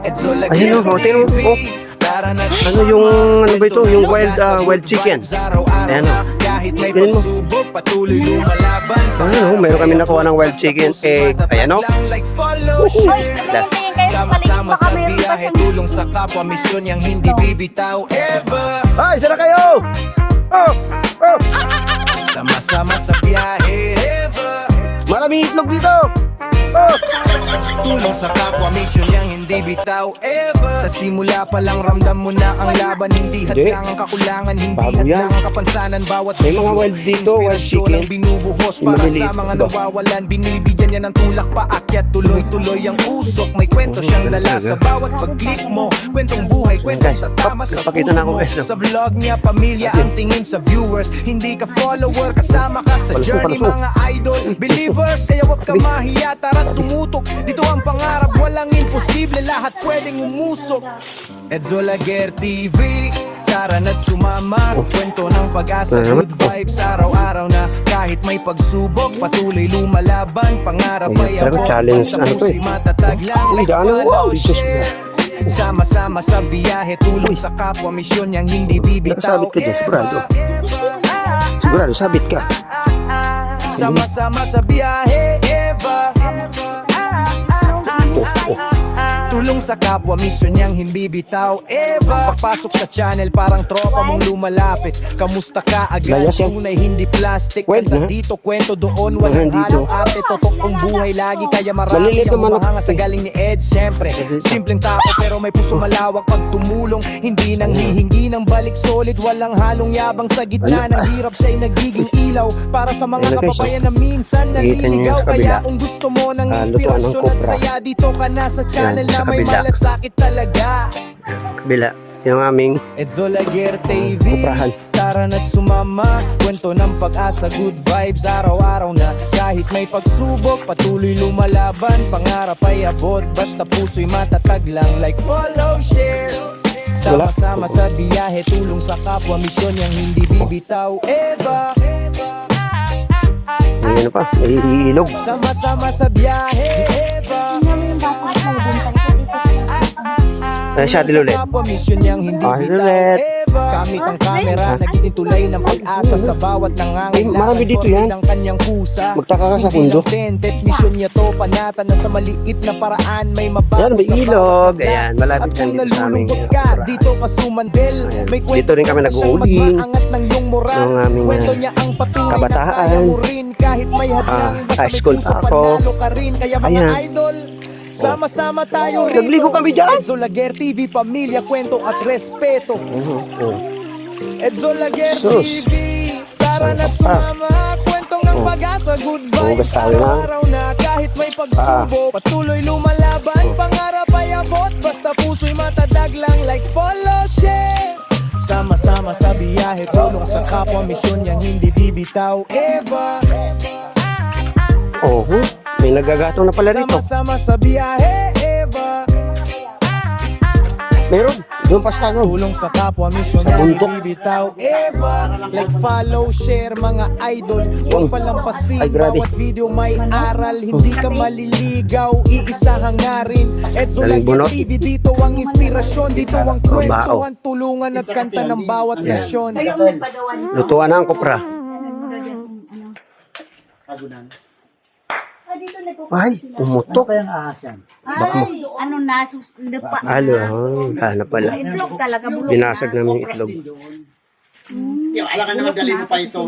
Ayan o, tingnan mo. Oh. Ano yung, ano ba ito? Yung wild chicken. Ayan o. Tingnan mo. Ayan o, mayroon kami nakuha ng wild chicken egg. Ayan o. Sama-sama sa biyahe, tulong sa kapwa, misyon yang hindi bibitaw ever. Ay, sara kayo! Oh! Oh! Sama-sama sa biyahe ever. Maraming itlog dito! Oh! Tulong sa kapwa, misyon yang hindi bitaw ever. Sa simula pa lang ramdam mo na ang laban. Hindi hadlang ang kakulangan, hindi Bago hadlang yan. ang kapansanan. Bawat May mga wild dito, wild inspirasyon chicken. ang binubuhos Yung para maliliit sa mga ba? nawawalan. Binibigyan niya ng tulak paakyat, tuloy-tuloy ang usok. May kwento siyang dala sa bawat pag-click mo. Kwentong buhay, kwentong Guys, sa tama sa papakita puso na ako, mo. guys. Sa vlog niya, pamilya ang tingin sa viewers. Hindi ka follower, kasama ka sa Palusong, journey. palusong. Mga idol, believers, kaya wag ka mahiya, tara't tumutok. Dito ang pangarap, walang imposible, lahat pwedeng umusok. Edzo Laguer TV, tara na't sumama. Kwento ng pag-asa, good vibes, araw-araw na. Kahit may pagsubok, patuloy lumalaban. Pangarap ay Ayan, abot, challenge, basta ano to puso'y eh. matatag lang. Uy, Like daan na, wow, follow, Jesus share. Sama-sama sa biyahe, tulong sa kapwa, misyon yang hindi bibitaw Nakasabit ka dyan, sigurado. ever. Sigurado, sabit ka. Sama-sama sa biyahe ever. Oh, oh. Tulong sa kapwa, misyon niyang hindi bitaw ever. Pagpasok sa channel, parang tropa mong lumalapit. Kamusta ka agad, Layas yan. tunay hindi plastic. Well, Kanta ha? dito, kwento doon, walang Dito. halong arte. Totoong buhay lagi, kaya marami Maliliit ang naman ako. humahanga sa galing ni Ed. Siyempre, simpleng tao pero may puso malawak pag tumulong. Hindi nang hihingi ng balik solid, walang halong yabang sa gitna ng hirap. Siya'y nagiging ilaw para sa mga Ayun, guys, kababayan na minsan Kita niyo naliligaw. sa Kaya kabila. kung gusto mo ng Lutuan ng inspirasyon at kopra. saya, dito ka na sa channel Yan, na sa may kabila. malasakit talaga. Kabila. Yung aming Edzo Laguer TV, Koprahan. tara na't sumama. Kwento ng pag-asa, good vibes, araw-araw na. Kahit may pagsubok, patuloy lumalaban. Pangarap ay abot, basta puso'y matatag lang. Like, follow, share. Sama-sama sa biyahe, tulong sa kapwa, misyon yang hindi bibitaw ever. ano pa, may ilog. Sama-sama sa biyahe ever. Ay, siya dilulit. Kapwa, misyon niyang hindi Ah, bitaw ulit. ever. Gamit ang camera, nagiging tulay ng pag-asa sa bawat nangangailangan. marami dito yan. Ang kanyang kusa. Magtaka ka sa Hindi mundo. lang tented, misyon niya to panatan na sa maliit na paraan may mabago Yan, may sa ilog. bawat tanda. Ayan, malapit At yan kung dito sa aming nalulungkot ka, dito ka sumandel. May Dito kwento rin kami ka siyang nag-uuling. magmaangat ng iyong moral. Ng aming, Kwento niya ang patuloy na kabataan. kaya mo rin. Kahit may hadlang, basta high may school puso pa ako. panalo ka rin. Kaya mga Ayan. idol, sama-sama tayo rito. Nagligo kami dyan. Edzo Laguer TV, pamilya, kwento at respeto. Oh. Edzo Laguer Sus. TV, tara na't sumama. Kwentong ang pag-asa, good vibes, Hugas tayo na. araw-araw na. Kahit may pagsubok, patuloy lumalaban. Pangarap ay abot, basta puso'y matatag lang. Like, follow, share. Sama-sama sa biyahe, tulong sa kapwa, misyon yang hindi bibitaw ever. Oh, may nagagatong na pala rito. Sama-sama sa biyahe ever. Meron, doon pa sa kanon. Tulong sa kapwa, misyon Sa na bundok. bibitaw ever. Like, follow, share mga idol. Huwag palampasin, Ay, grabe. bawat video may aral. Hindi ka maliligaw, iisa hangarin. Edzo Galing Laguer bunot. TV, dito ang inspirasyon. Dito ang Bao. kwentuhan, tulungan at kanta ng bawat nasyon. Lutuan na ang kopra. Ay, pumutok. Ay, ano na, lupa na. Halo, hanap pala. Itlog talaga, bulok Binasag namin yung itlog. Alam ka naman, dali mo pa ito.